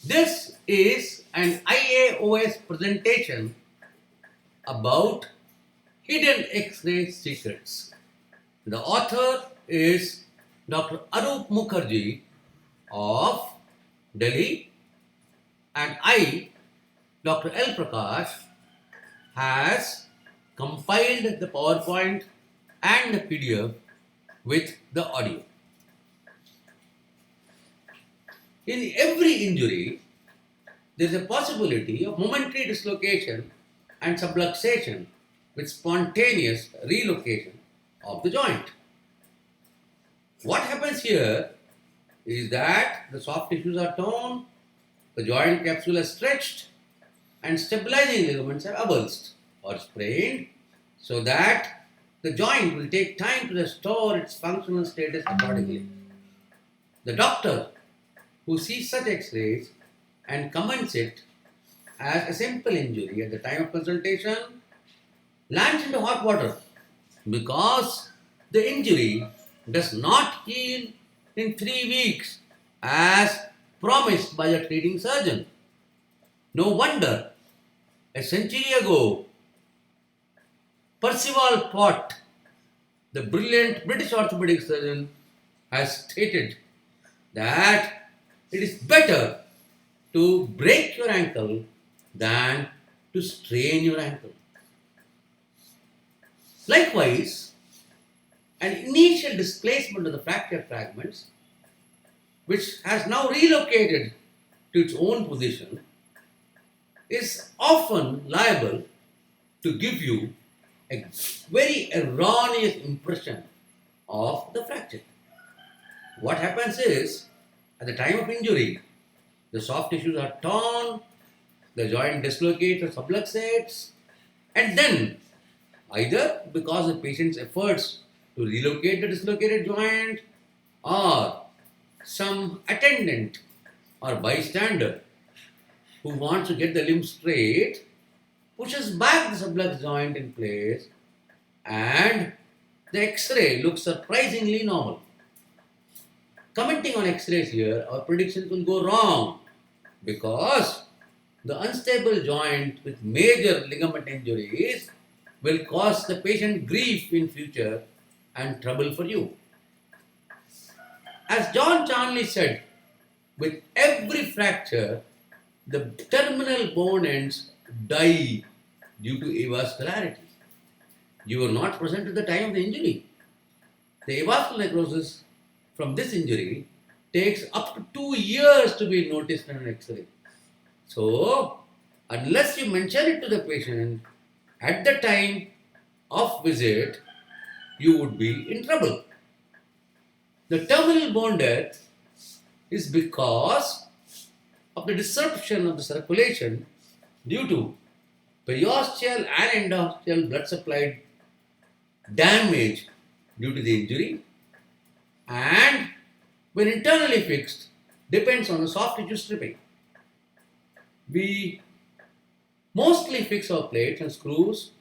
This is an IAOS presentation about hidden X-ray secrets. The author is Dr. Aroop Mukharjee of Delhi, and I, Dr. L.Prakash, has compiled the PowerPoint and the PDF with the audio. In every injury, there is a possibility of momentary dislocation and subluxation with spontaneous relocation of the joint. What happens here is that the soft tissues are torn, the joint capsule is stretched, and stabilizing ligaments are avulsed or sprained, so that the joint will take time to restore its functional status accordingly. The doctor who sees such X-rays and comments it as a simple injury at the time of consultation lands into hot water because the injury does not heal in 3 weeks as promised by the treating surgeon. No wonder a century ago Percival Pott, the brilliant British orthopedic surgeon, has stated that it is better to break your ankle than to strain your ankle. Likewise, an initial displacement of the fracture fragments, which has now relocated to its own position, is often liable to give you a very erroneous impression of the fracture. What happens is, at the time of injury, the soft tissues are torn, the joint dislocates or subluxates, and then either because of the patient's efforts to relocate the dislocated joint or some attendant or bystander who wants to get the limb straight pushes back the subluxed joint in place and the X-ray looks surprisingly normal. Commenting on X-rays here, our predictions will go wrong because the unstable joint with major ligament injuries will cause the patient grief in future and trouble for you. As John Charnley said, with every fracture, the terminal bone ends die due to avascularity. You were not present at the time of the injury. The avascular necrosis from this injury takes up to 2 years to be noticed in an X-ray. So, unless you mention it to the patient at the time of visit, you would be in trouble. The terminal bone death is because of the disruption of the circulation due to periosteal and endosteal blood supply damage due to the injury, and when internally fixed depends on the soft tissue stripping. We mostly fix our plates and screws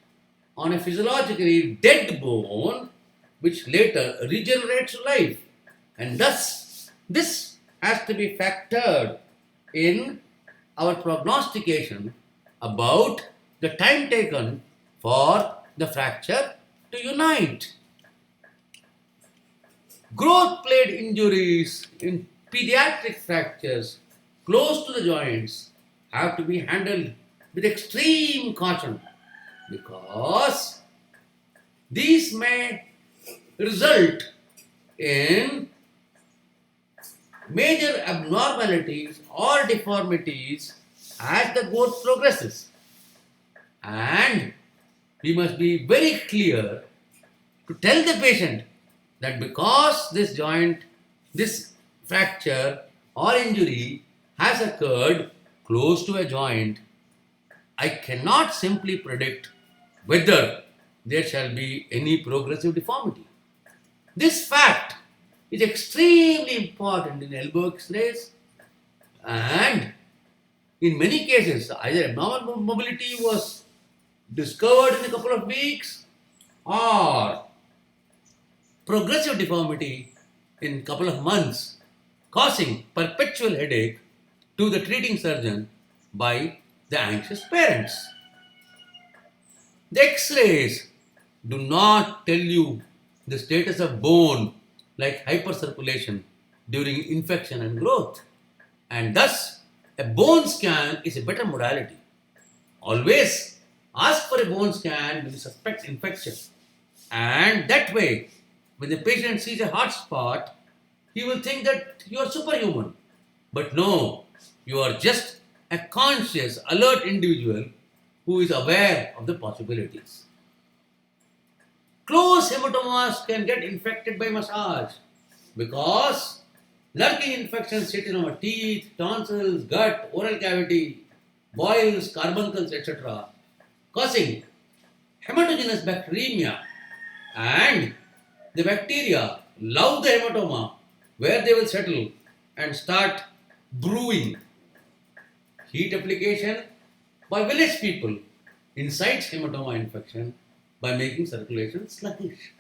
on a physiologically dead bone which later regenerates to life, and thus this has to be factored in our prognostication about the time taken for the fracture to unite. Growth plate injuries in pediatric fractures close to the joints have to be handled with extreme caution because these may result in major abnormalities or deformities as the growth progresses. And we must be very clear to tell the patient that because this joint, this fracture or injury has occurred close to a joint, I cannot simply predict whether there shall be any progressive deformity. This fact is extremely important in elbow X-rays, and in many cases either abnormal mobility was discovered in a couple of weeks or progressive deformity in a couple of months, causing perpetual headache to the treating surgeon by the anxious parents. The X-rays do not tell you the status of bone like hypercirculation during infection and growth. And thus, a bone scan is a better modality. Always ask for a bone scan when you suspect infection. And that way, when the patient sees a hot spot, he will think that you are superhuman. But no, you are just a conscious, alert individual who is aware of the possibilities. Closed hematomas can get infected by massage because lurking infections sit in our teeth, tonsils, gut, oral cavity, boils, carbuncles, etc., causing hematogenous bacteremia. And the bacteria love the hematoma where they will settle and start brewing. Heat application by village people incites hematoma infection by making circulation sluggish.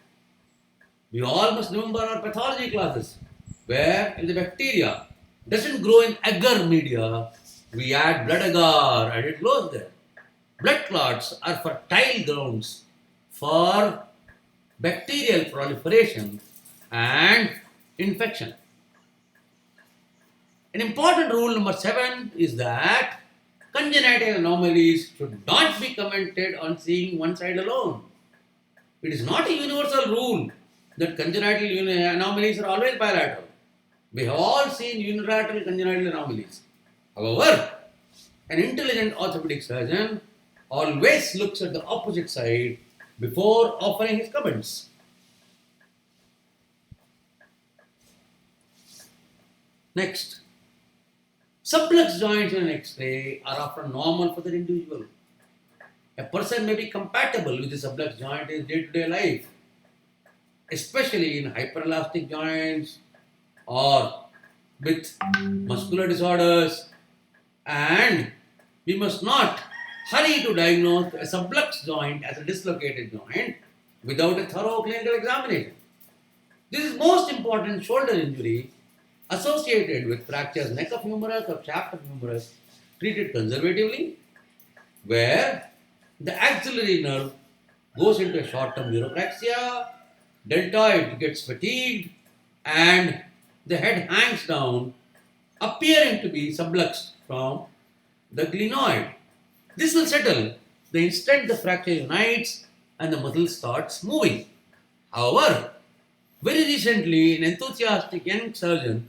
We all must remember our pathology classes where if the bacteria doesn't grow in agar media, we add blood agar and it grows there. Blood clots are fertile grounds for bacterial proliferation and infection. An important rule number 7 is that congenital anomalies should not be commented on seeing one side alone. It is not a universal rule that congenital anomalies are always bilateral. We have all seen unilateral congenital anomalies. However, an intelligent orthopedic surgeon always looks at the opposite side before offering his comments. Next, subluxed joints in an X-ray are often normal for the individual. A person may be compatible with the subluxed joint in day-to-day life, especially in hyperelastic joints or with muscular disorders, and we must not hurry to diagnose a subluxed joint as a dislocated joint without a thorough clinical examination. This is most important in shoulder injury associated with fractures neck of humerus or shaft of humerus treated conservatively, where the axillary nerve goes into a short-term neuropraxia, deltoid gets fatigued, and the head hangs down, appearing to be subluxed from the glenoid. This will settle the instant the fracture unites and the muscle starts moving. However, very recently, an enthusiastic young surgeon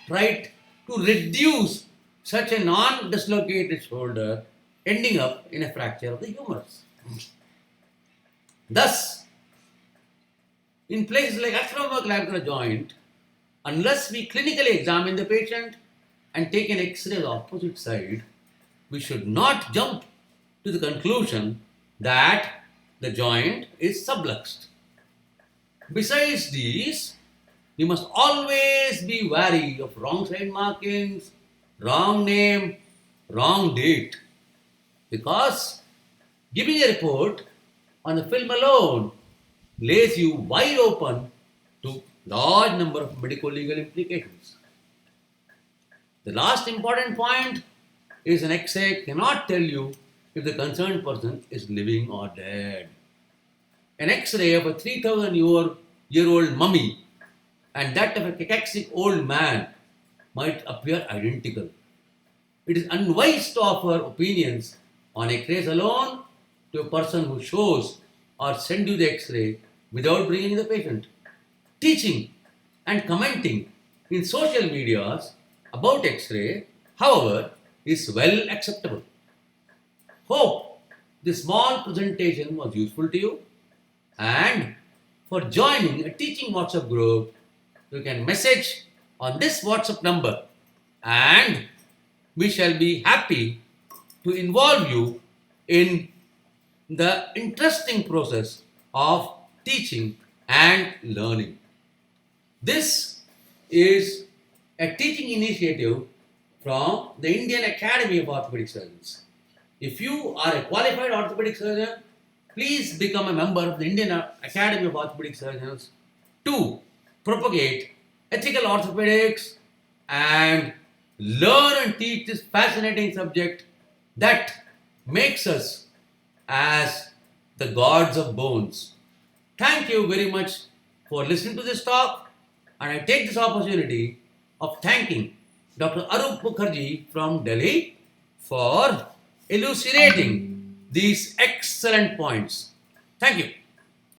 tried to reduce such a non-dislocated shoulder, ending up in a fracture of the humerus. Thus, in places like acromioclavicular joint, unless we clinically examine the patient and take an X-ray of the opposite side, we should not jump to the conclusion that the joint is subluxed. Besides these, we must always be wary of wrong side markings, wrong name, wrong date, because giving a report on the film alone lays you wide open to large number of medico-legal implications. The last important point is an X-ray cannot tell you if the concerned person is living or dead. An X-ray of a 3,000-year-old mummy and that of a cachectic old man might appear identical. It is unwise to offer opinions on X-rays alone to a person who shows or send you the X-ray without bringing the patient. Teaching and commenting in social medias about X-ray, however, is well acceptable. Hope this small presentation was useful to you, and for joining a teaching WhatsApp group, you can message on this WhatsApp number and we shall be happy to involve you in the interesting process of teaching and learning. This is a teaching initiative from the Indian Academy of Orthopedic Surgeons. If you are a qualified orthopedic surgeon, please become a member of the Indian Academy of Orthopedic Surgeons to propagate ethical orthopedics and learn and teach this fascinating subject that makes us as the gods of bones. Thank you very much for listening to this talk, and I take this opportunity of thanking Dr. Aroop Mukharjee from Delhi for elucidating these excellent points. Thank you.